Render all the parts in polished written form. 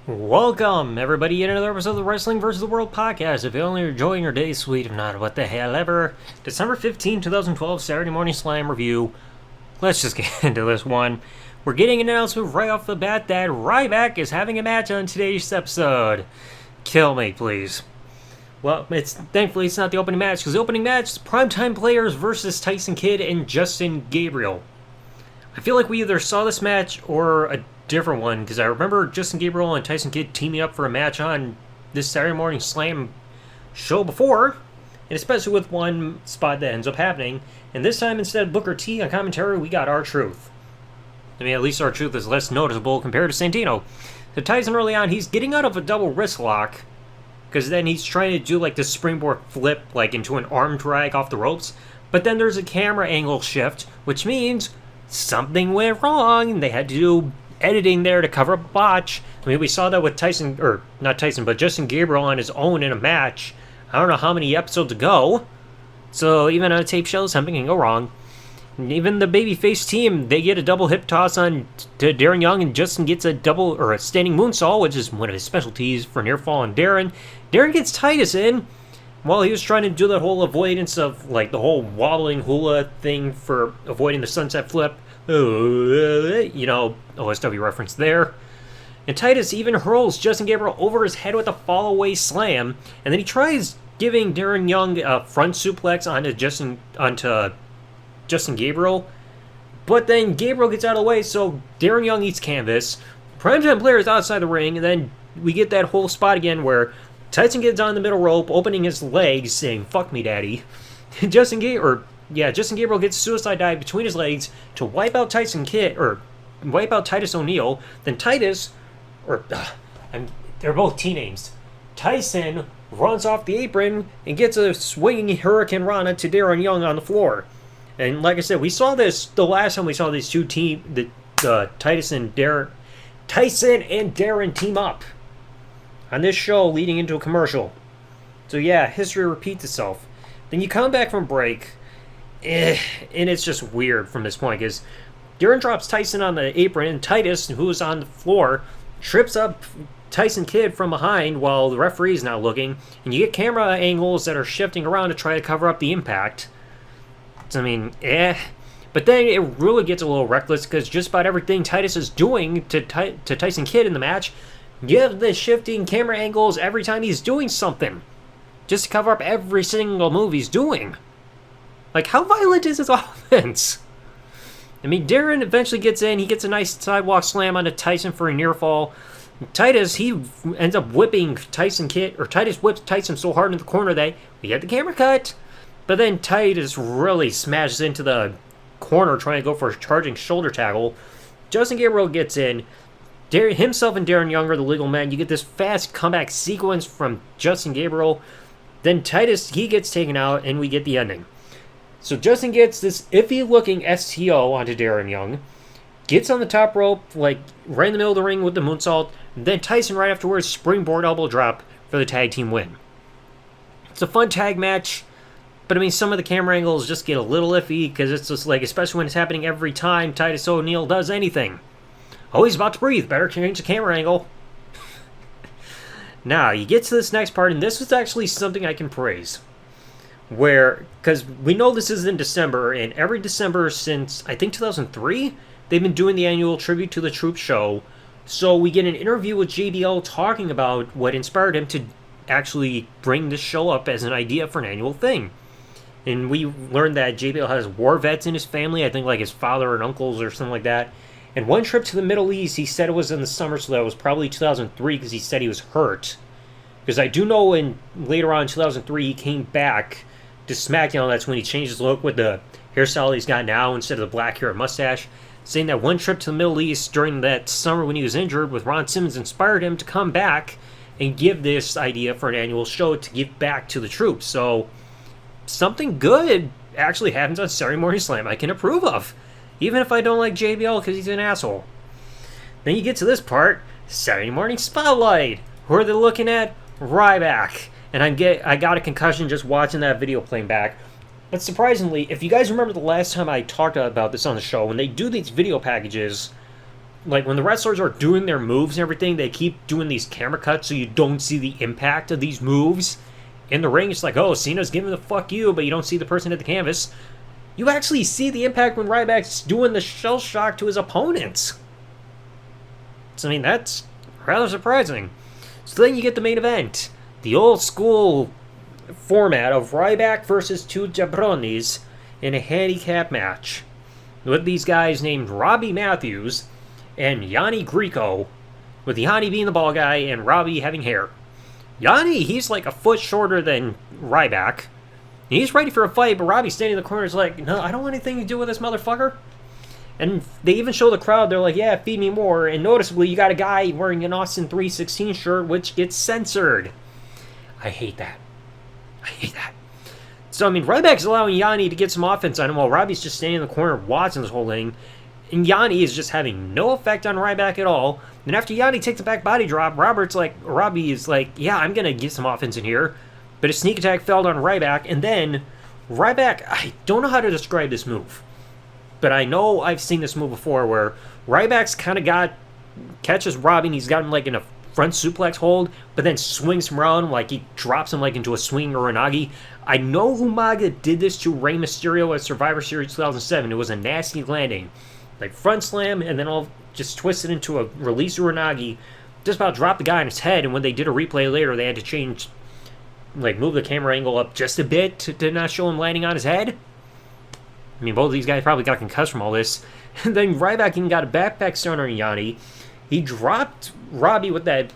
Welcome, everybody, in another episode of the Wrestling vs. the World podcast. If you're only enjoying your day, sweet. If not, what the hell ever. December 15, 2012, Saturday Morning Slam review. Let's just get into this one. We're getting an announcement right off the bat that Ryback is having a match on today's episode. Kill me, please. Well, thankfully it's not the opening match, because the opening match is Primetime Players versus Tyson Kidd and Justin Gabriel. I feel like we either saw this match or a different one, because I remember Justin Gabriel and Tyson Kidd teaming up for a match on this Saturday Morning Slam show before, and especially with one spot that ends up happening. And this time, instead of Booker T on commentary, we got R-Truth. I mean, at least R-Truth is less noticeable compared to Santino. So Tyson early on, he's getting out of a double wrist lock, because then he's trying to do like this springboard flip like into an arm drag off the ropes, but then there's a camera angle shift, which means something went wrong, and they had to do editing there to cover up a botch. I mean, we saw that with Tyson, or not Tyson, but Justin Gabriel on his own in a match. I don't know how many episodes ago. So even on a tape show, something can go wrong. And even the babyface team, they get a double hip toss on to Darren Young, and Justin gets a double or a standing moonsault, which is one of his specialties for near fall on Darren. Darren gets Titus in while he was trying to do that whole avoidance of like the whole wobbling hula thing for avoiding the sunset flip. You know, OSW reference there. And Titus even hurls Justin Gabriel over his head with a fall-away slam, and then he tries giving Darren Young a front suplex onto Justin Gabriel, but then Gabriel gets out of the way, so Darren Young eats canvas. Primetime Player is outside the ring, and then we get that whole spot again where Tyson gets on the middle rope, opening his legs, saying, "Fuck me, daddy." Justin Gabriel gets a suicide dive between his legs to wipe out Titus O'Neil. Then they're both T names. Tyson runs off the apron and gets a swinging Hurricane Rana to Darren Young on the floor. And like I said, we saw this the last time we saw these two Tyson and Darren team up on this show leading into a commercial. So yeah, history repeats itself. Then you come back from break, and it's just weird from this point, because Darren drops Tyson on the apron, and Titus, who's on the floor, trips up Tyson Kidd from behind while the referee's not looking, and you get camera angles that are shifting around to try to cover up the impact. So, I mean, But then it really gets a little reckless, because just about everything Titus is doing to Tyson Kidd in the match, you have the shifting camera angles every time he's doing something, just to cover up every single move he's doing. Like, how violent is his offense? I mean, Darren eventually gets in. He gets a nice sidewalk slam onto Tyson for a near fall. Titus, he ends up whipping Titus whips Tyson so hard in the corner that we get the camera cut. But then Titus really smashes into the corner trying to go for a charging shoulder tackle. Justin Gabriel gets in. Himself and Darren Young are the legal men. You get this fast comeback sequence from Justin Gabriel. Then Titus, he gets taken out, and we get the ending. So Justin gets this iffy-looking STO onto Darren Young, gets on the top rope, like right in the middle of the ring with the moonsault, and then Tyson right afterwards springboard elbow drop for the tag team win. It's a fun tag match, but I mean, some of the camera angles just get a little iffy, because it's just like, especially when it's happening every time Titus O'Neil does anything. Oh, he's about to breathe. Better change the camera angle. Now, you get to this next part, and this was actually something I can praise. Because we know this is in December, and every December since, I think 2003, they've been doing the annual Tribute to the Troop show. So we get an interview with JBL talking about what inspired him to actually bring this show up as an idea for an annual thing. And we learned that JBL has war vets in his family, I think like his father and uncles or something like that. And one trip to the Middle East, he said it was in the summer, so that was probably 2003, because he said he was hurt. Because I do know later on in 2003, he came back to SmackDown. That's when he changed his look with the hairstyle he's got now instead of the black hair and mustache. Saying that one trip to the Middle East during that summer when he was injured with Ron Simmons inspired him to come back and give this idea for an annual show to give back to the troops. So something good actually happens on Saturday Morning Slam I can approve of, even if I don't like JBL because he's an asshole. Then you get to this part, Saturday Morning Spotlight. Who are they looking at? Ryback. And I got a concussion just watching that video playing back. But surprisingly, if you guys remember the last time I talked about this on the show, when they do these video packages, like when the wrestlers are doing their moves and everything, they keep doing these camera cuts so you don't see the impact of these moves. In the ring, it's like, oh, Cena's giving the fuck you, but you don't see the person at the canvas. You actually see the impact when Ryback's doing the shell shock to his opponents. So, I mean, that's rather surprising. So then you get the main event. The old school format of Ryback versus two jabronis in a handicap match. With these guys named Robbie Matthews and Yanni Greco, with Yanni being the ball guy and Robbie having hair. Yanni, he's like a foot shorter than Ryback. He's ready for a fight, but Robbie's standing in the corner is like, no, I don't want anything to do with this motherfucker. And they even show the crowd, they're like, yeah, feed me more. And noticeably, you got a guy wearing an Austin 316 shirt, which gets censored. I hate that. I hate that. So, I mean, Ryback's allowing Yanni to get some offense on him while Robbie's just standing in the corner watching this whole thing. And Yanni is just having no effect on Ryback at all. And after Yanni takes a back body drop, Robbie is like, yeah, I'm going to get some offense in here. But a sneak attack failed on Ryback. And then Ryback, I don't know how to describe this move. But I know I've seen this move before where Ryback's kind of catches Robbie and he's got him like in a front suplex hold, but then swings him around like he drops him like into a swing or an Uranagi. I know Umaga did this to Rey Mysterio at Survivor Series 2007. It was a nasty landing. Like front slam and then all just twisted into a release Uranagi. Just about dropped the guy on his head, and when they did a replay later, they had to move the camera angle up just a bit to not show him landing on his head. I mean, both of these guys probably got concussed from all this. And then Ryback even got a backpack stunner on Yanni. He dropped Robbie with that,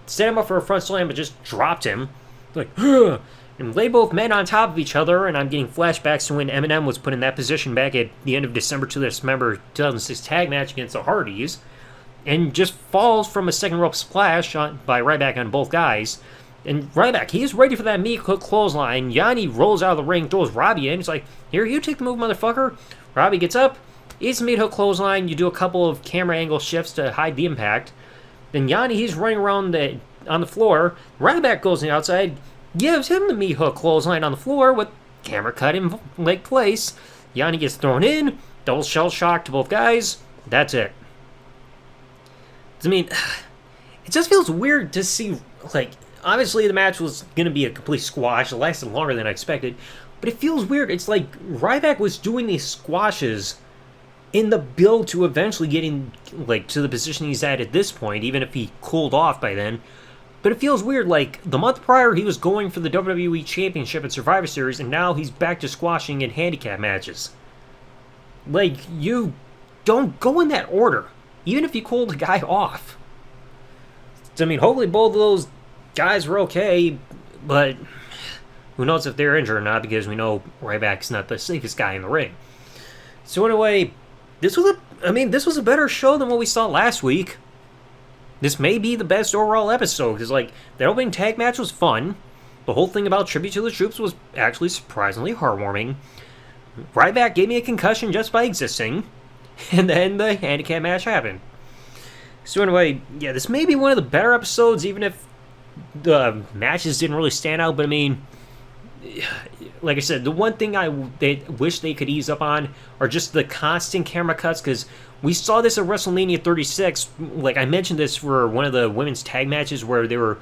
set him up for a front slam, but just dropped him. Ugh. And lay both men on top of each other, and I'm getting flashbacks to when Eminem was put in that position back at the end of December 2006 tag match against the Hardys, and just falls from a second rope splash by Ryback on both guys. And Ryback, he's ready for that meat hook clothesline. Yanni rolls out of the ring, throws Robbie in. He's like, here, you take the move, motherfucker. Robbie gets up, eats the meat hook clothesline. You do a couple of camera angle shifts to hide the impact. Then Yanni, he's running around on the floor. Ryback goes on the outside, gives him the meat hook clothesline on the floor with camera cut in place. Yanni gets thrown in, double shell shock to both guys. That's it. I mean, it just feels weird to see, obviously the match was going to be a complete squash. It lasted longer than I expected. But it feels weird. It's like Ryback was doing these squashes in the build to eventually getting, to the position he's at this point, even if he cooled off by then. But it feels weird, the month prior he was going for the WWE Championship at Survivor Series, and now he's back to squashing in handicap matches. You don't go in that order, even if you cooled the guy off. I mean, hopefully both of those guys were okay, but who knows if they're injured or not, because we know Ryback's not the safest guy in the ring. So anyway, this was a better show than what we saw last week. This may be the best overall episode, because, the opening tag match was fun. The whole thing about Tribute to the Troops was actually surprisingly heartwarming. Ryback gave me a concussion just by existing. And then the handicap match happened. So anyway, yeah, this may be one of the better episodes, even if the matches didn't really stand out. But, I mean, like I said, the one thing they wish they could ease up on are just the constant camera cuts, because we saw this at WrestleMania 36. I mentioned this for one of the women's tag matches where they were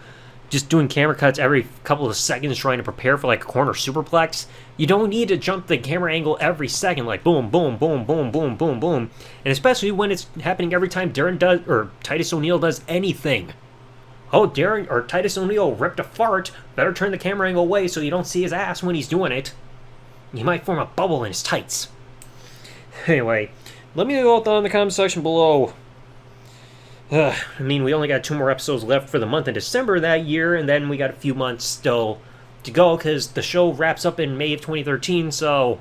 just doing camera cuts every couple of seconds trying to prepare for a corner superplex. You don't need to jump the camera angle every second, boom, boom, boom, boom, boom, boom, boom. And especially when it's happening every time Titus O'Neil does anything. Oh, Titus O'Neil ripped a fart. Better turn the camera angle away so you don't see his ass when he's doing it. He might form a bubble in his tights. Anyway, let me know your thoughts in the comment section below. I mean, we only got 2 more episodes left for the month of December that year, and then we got a few months still to go, because the show wraps up in May of 2013, so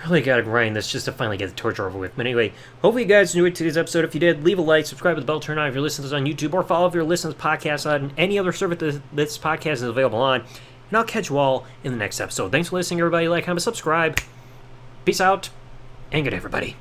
really gotta grind this just to finally get the torture over with. But anyway, hopefully you guys enjoyed today's episode. If you did, leave a like, subscribe with the bell turn on if you're listening to this on YouTube, or follow if you're listening to this podcast on any other service that this podcast is available on. And I'll catch you all in the next episode. Thanks for listening, everybody. Like, comment, subscribe. Peace out, and good everybody.